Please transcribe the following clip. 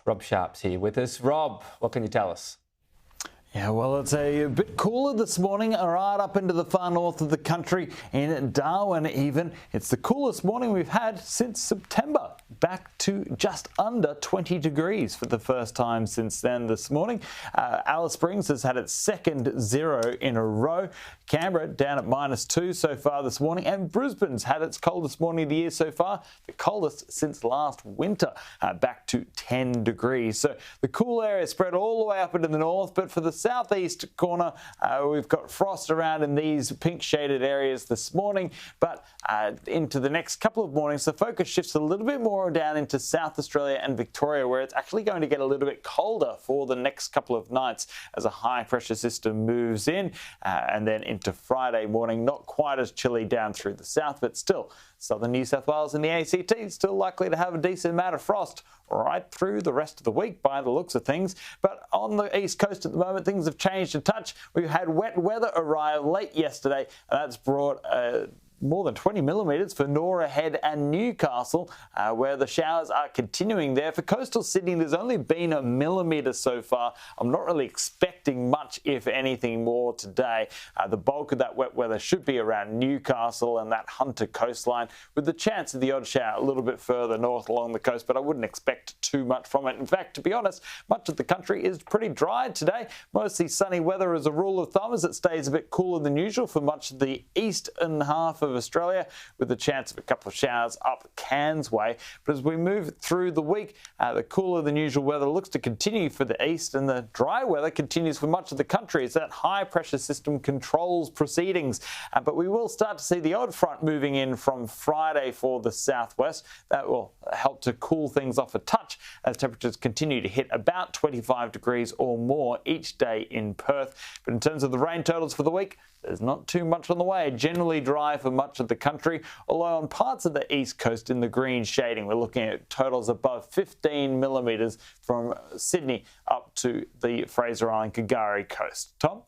Rob Sharpe's here with us. Rob, what can you tell us? Yeah, well, it's a bit cooler this morning, right up into the far north of the country, in Darwin even. It's the coolest morning we've had since September, back to just under 20 degrees for the first time since then this morning. Alice Springs has had its second zero in a row. Canberra down at -2 so far this morning, and Brisbane's had its coldest morning of the year so far, the coldest since last winter, back to 10 degrees. So the cool area spread all the way up into the north, but for the southeast corner, we've got frost around in these pink shaded areas this morning, but into the next couple of mornings, the focus shifts a little bit more down into South Australia and Victoria, where it's actually going to get a little bit colder for the next couple of nights as a high pressure system moves in, and then into Friday morning, not quite as chilly down through the south, but still southern New South Wales and the ACT still likely to have a decent amount of frost right through the rest of the week by the looks of things. But on the east coast at the moment, things have changed a touch. We've had wet weather arrive late yesterday, and that's brought more than 20 millimetres for Nora Head and Newcastle, where the showers are continuing there. For coastal Sydney, there's only been a millimetre so far. I'm not really expecting much, if anything, more today. The bulk of that wet weather should be around Newcastle and that Hunter coastline, with the chance of the odd shower a little bit further north along the coast, but I wouldn't expect too much from it. In fact, to be honest, much of the country is pretty dry today. Mostly sunny weather as a rule of thumb, as it stays a bit cooler than usual for much of the eastern half of Australia, with the chance of a couple of showers up Cairns way. But as we move through the week, the cooler than usual weather looks to continue for the east, and the dry weather continues for much of the country as that high pressure system controls proceedings. But we will start to see the odd front moving in from Friday for the southwest. That will help to cool things off a touch as temperatures continue to hit about 25 degrees or more each day in Perth. But in terms of the rain totals for the week, there's not too much on the way. Generally dry for much of the country, although on parts of the east coast in the green shading, we're looking at totals above 15 millimetres from Sydney up to the Fraser Island K'gari coast. Tom?